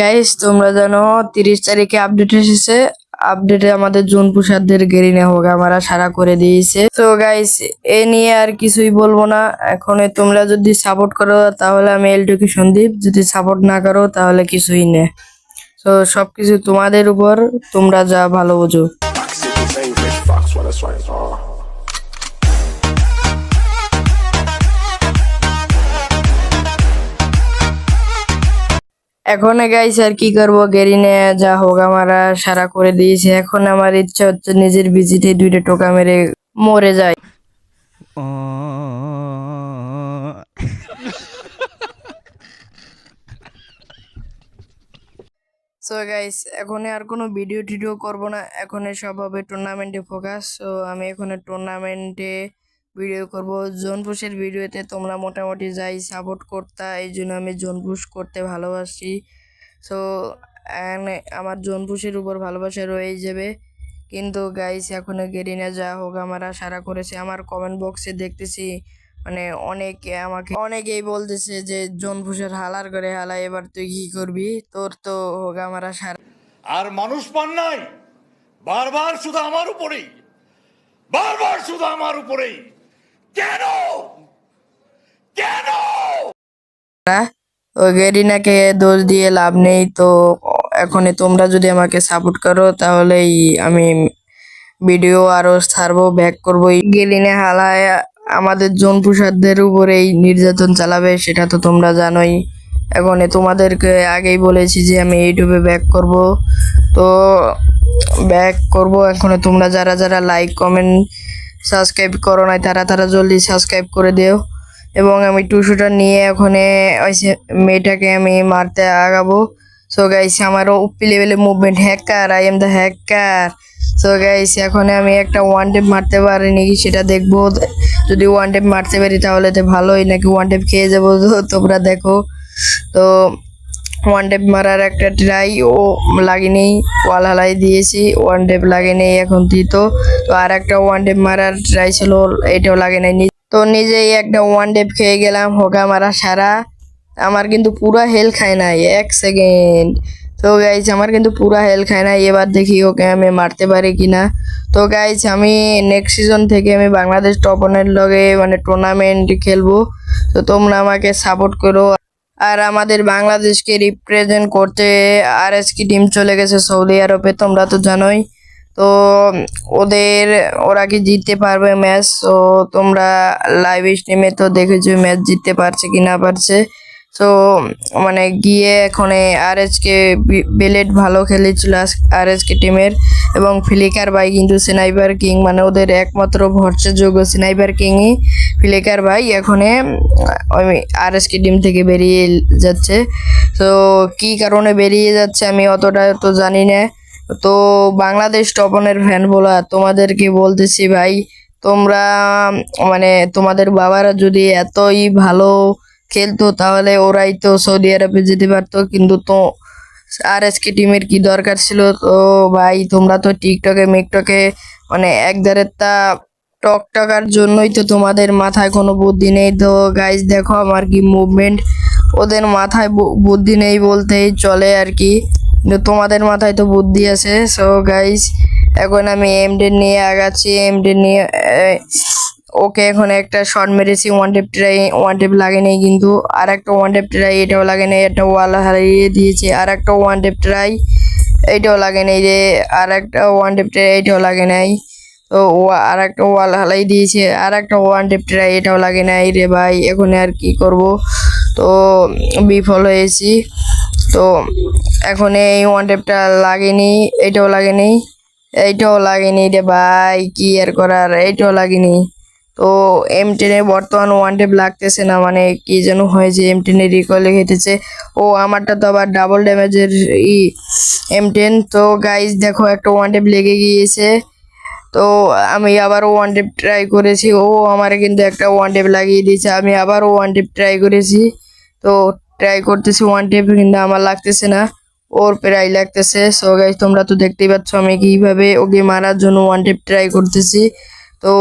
Guys তোমরা জানো 30 তারিখে আপডেট এসেছে। আপডেটে আমাদের জোন পুষারদের গেরিনা হোক আমরা সারা করে দিয়েছে। তো গাইস এ নিয়ে আর কিছুই বলবো না। এখন তোমরা যদি সাপোর্ট করো তাহলে আমি এলটুকি সন্দীপ, যদি সাপোর্ট না করো তাহলে কিছুই নেই। তো সবকিছু তোমাদের উপর, তোমরা যা ভালো বোঝো। এখন গাইস আর কি করবো, গেরিনে যা হোক আমরা সারা করে দিয়েছে। এখন আমার ইচ্ছা হচ্ছে নিজের ভিজিটে 2টা টোকা মেরে মরে যায়। সো গাইস এখন আর কোনো ভিডিও টিডিও করবো না, এখন সব হবে টুর্নামেন্টে ফোকাস। সো আমি এখন টুর্নামেন্টে ভিডিও করব। জোন পুশের ভিডিওতে তোমরা মোটামুটি যাই সাপোর্ট করতা, এই জন্য আমি জোন পুশ করতে ভালোবাসি। সো আমার জোন পুশের উপর ভালোবাসা রয়ে যাবে। কিন্তু গাইস এখন গেরিনা যা হোক আমরা সারা করেছে। আমার কমেন্ট বক্সে দেখতেছি মানে অনেকেই বলতেছে যে জোন পুশের হালার করে হালা, এবার তুই কি করবি, তোর তো হোক আমরা সারা। আর মানুষ পান নাই, বারবার শুধু আমার উপরেই, কেন কেন? ওই গেরিনাকে দোষ দিয়ে লাভ নেই। তো এখন তোমরা যদি আমাকে সাপোর্ট করো তাহলেই আমি ভিডিও আরো ছাড়বো, ব্যাক করবো। গেরিনা হালায় আমাদের জোন পুষারদের উপরেই নির্যাতন চালাবে, সেটা তো তোমরা জানোই। এখন তোমাদেরকে আগেই বলেছি যে আমি ইউটিউবে ব্যাক করব, তো ব্যাক করব। এখন তোমরা যারা যারা লাইক কমেন্ট সাবস্ক্রাইব করো নাই তারা জলদি সাবস্ক্রাইব করে দিও। এবং আমি 2 শুটার নিয়ে ওখানে ওই মেয়েটাকে আমি মারতে আগাবো। সো গাইস আমারও উপি লেভেলের movement, hacker, I am the hacker. So guys এখন আমি একটা ওয়ান টেপ মারতে পারিনি, সেটা দেখবো। যদি ওয়ান টেপ মারতে পারি তাহলে তো ভালোই, নাকি ওয়ান টেপ খেয়ে যাবো তোমরা দেখো। তো ওয়ান টেপ মারার একটা ট্রাই ও লাগেনি, ওয়াল হালাই দিয়েছি, ওয়ান টেপ লাগেনি। এখন তো আর একটা ওয়ান টেপ মারার ট্রাই ছিল, এটাও লাগে নাই। তো নিজেই একটা ওয়ান টেপ খেয়ে গেলাম, হোগা মারা সারা। আমার কিন্তু পুরা হেল খায় নাই 1 সেকেন্ড। তো গাইজ আমার কিন্তু পুরা হেল খায় নাই। এবার দেখি ওকে আমি মারতে পারি কিনা। তো গাইজ আমি নেক্সট সিজন থেকে আমি বাংলাদেশ টপ ওয়ানের লগে মানে টুর্নামেন্ট খেলবো। তো তোমরা আমাকে সাপোর্ট করো। আর আমাদের বাংলাদেশকে রিপ্রেজেন্ট করতে আরএসকে টিম চলে গেছে সৌদি আরবে, তোমরা তো জানোই। তো ওরা কি জিততে পারবে ম্যাচ? তো তোমরা লাইভ স্ট্রিমে তো দেখেছো ম্যাচ জিততে পারছে কি না পারছে। তো মানে গিয়ে এখন আরএসকে বেলেট ভালো খেলেছিল আরএসকে টিমের, এবং ফ্লিকার ভাই কিন্তু স্নাইপার কিং, মানে ওদের একমাত্র ভরসাযোগ্য স্নাইপার কিংই ফ্লিকার ভাই এখন আরএসকে টিম থেকে বেরিয়ে যাচ্ছে। তো কি কারণে বেরিয়ে যাচ্ছে আমি অতটা তো জানি না। তো বাংলাদেশ টপনের ফ্যান বলা তোমাদেরকে বলতেছি ভাই, তোমরা মানে তোমাদের বাবারা যদি এতই ভালো খেলতো তাহলে ওরাই তো সৌদি আরবে যেতে পারতো, কিন্তু তো আরএসকে টিমের কি দরকার ছিল? তো ভাই তোমরা তো টিকটকে মিকটকে মানে একদারের তা টক টাকার জন্যই তো তোমাদের মাথায় কোনো বুদ্ধি নেই। তো গাইজ দেখো আমার কি মুভমেন্ট, ওদের মাথায় বুদ্ধি নেই বলতেই চলে আর কি, কিন্তু তোমাদের মাথায় তো বুদ্ধি আছে। সো গাইজ এখন আমি এমডেন নিয়ে আগাচ্ছি, এমডেন নিয়ে ওকে এখন একটা শট মেরেছি, ওয়ান টেপ লাগে নেই, কিন্তু আর একটা ওয়ান টেপ ট্রাই, এটাও লাগে নেই, একটা ওয়াল হারিয়ে দিয়েছে। আর একটা ওয়ান টেপ ট্রাই, এইটাও লাগে নেই রে। আর একটা ওয়ান টেপ ট্রাই, এইটাও লাগে নাই। তো আর একটা ওয়াল হালাই দিয়েছে, আর একটা ওয়ান টেপ ট্রাই, এটাও লাগে নাই রে ভাই। এখন আর কি করব, তো বিফল হয়েছি। তো এখন এই ওয়ান টেপটা লাগেনি, এইটাও লাগেনি, এইটাও লাগেনি রে ভাই, কি আর করার, এইটাও লাগেনি। তো M10 বর্তমান ওয়ান টেপ লাগতেছে না, মানে কি যেন হয়েছে, M10 রিকয়েল খেতেছে। ও আমারটা তো আবার ডাবল ড্যামেজের M10। তো গাইজ দেখো একটা ওয়ান টেপ লেগে গিয়েছে। তো আমি আবারও ওয়ান টেপ ট্রাই করেছি, ও আমার কিন্তু একটা ওয়ান টেপ লাগিয়ে দিয়েছে। আমি আবারও ওয়ান টেপ ট্রাই করেছি, তো ট্রাই করতেছি ওয়ান টেপ, কিন্তু আমার লাগতেছে না, ওর প্রায় লাগতেছে। সো গাইজ তোমরা তো দেখতেই পাচ্ছ আমি কিভাবে ওকে মারার জন্য ওয়ান টেপ ট্রাই করতেছি। তো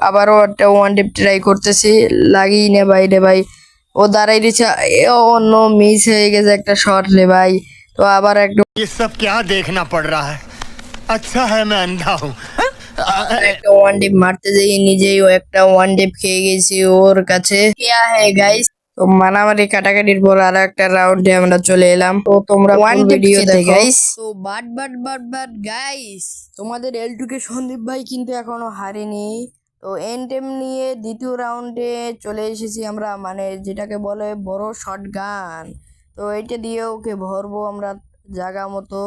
আবারও একটা ওয়ান টেপ ট্রাই করতেছি, লাগিয়ে নে ভাই রে ভাই। ও দাঁড়াই দিচ্ছে, অন্য মিস হয়ে গেছে একটা শট রে ভাই। তো আবার একটু ये सब क्या देखना पड़ रहा है अच्छा है मैं अंधा हूँ একটা ওয়ান ডিপ মারতে যেয়ে নিজেই ও একটা ওয়ান ডিপ খেয়ে গেছি ওর কাছে। কেয়া হে গাইস, তো মারামারি কাটাকাটির পর আরো একটা রাউন্ডে আমরা চলে এলাম। তো তোমরা One ফুল dip ভিডিও খেতে দেখো guys। তো বাট গাইস, তোমাদের এলটুকে সন্দীপ ভাই কিন্তু এখনো হারেনি। তো এন্ড টাইম নিয়ে দ্বিতীয় রাউন্ডে চলে এসেছি আমরা, মানে যেটাকে বলে বড় শট গান। তো এটা দিয়ে ওকে ভরবো আমরা জায়গা মতো।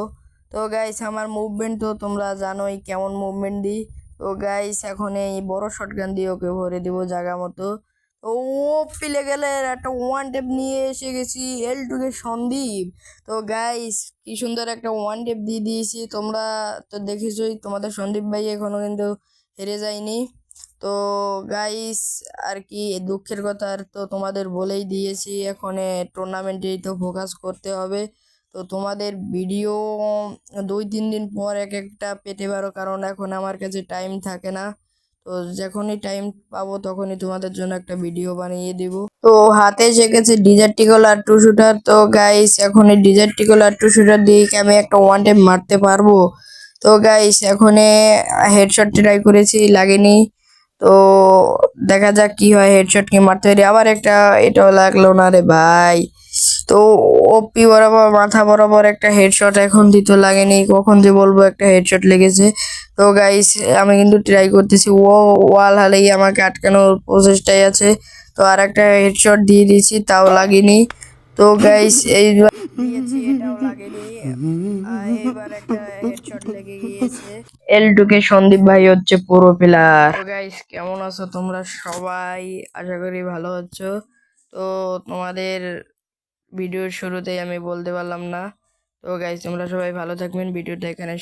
তো গাইস আমার মুভমেন্ট তো তোমরা জানোই কেমন মুভমেন্ট দিই। তো গাইস এখন এই বড় শটগান দিয়ে ওকে ভরে দিব জায়গা মতো। তো ও পিলে গেলে একটা ওয়ান টেপ নিয়ে এসে গেছি এলটুকে সন্দীপ। তো গাইস কি সুন্দর একটা ওয়ান টেপ দিয়ে দিয়েছি, তোমরা তো দেখেছই। তোমাদের সন্দীপ ভাই এখনো কিন্তু হেরে যায়নি। তো গাইস আর কি দুঃখের কথা আর তো তোমাদের বলেই দিয়েছি, এখন টুর্নামেন্টেই তো ফোকাস করতে হবে। তো তোমাদের ভিডিও 2-3 দিন পর এক একটা পেতে পারো, কারণ এখন আমার কাছে টাইম থাকে না। তো যখনই টাইম পাবো তখনই তোমাদের জন্য একটা ভিডিও বানিয়ে দিব। তো হাতে এসে গেছে ডিজার্টিকল আর টু শুটার। তো গাইস এখন এই ডিজার্টিকল আর টু শুটার দিয়ে কি আমি একটা ওয়ান টাইম মারতে পারবো? তো গাইস এখন হেডশট ট্রাই করেছি, লাগেনি। তো দেখা যাক কি হয়, হেডশট কি মারতে পারি। আবার একটা, এটাও লাগলো না রে ভাই। তো ওপি বরাবর মাথা বরাবর একটা হেডশট এখন দিতে লাগেনি, কখন যে বলবো একটা হেডশট লেগেছে। তো গাইস আমি কিন্তু ট্রাই করতেছি, ও ওয়াল হালেই আমাকে আটকানোর প্রচেষ্টায় আছে। তো আর একটা হেডশট দিয়ে দিয়েছি, তাও লাগেনি। তো গাইস এইবার দিয়েছি, এটাও লাগেনি। এবার একটা হেডশট লেগে গিয়েছে। এলটুকে সন্দীপ ভাই হচ্ছে পুরো প্লেয়ার। তো গাইস কেমন আছো তোমরা সবাই? আশা করি ভালো আছো। তো তোমাদের ভিডিওর শুরুতেই আমি বলতে পারলাম না। তো গাইস তোমরা সবাই ভালো থাকবেন, ভিডিওটা এখানে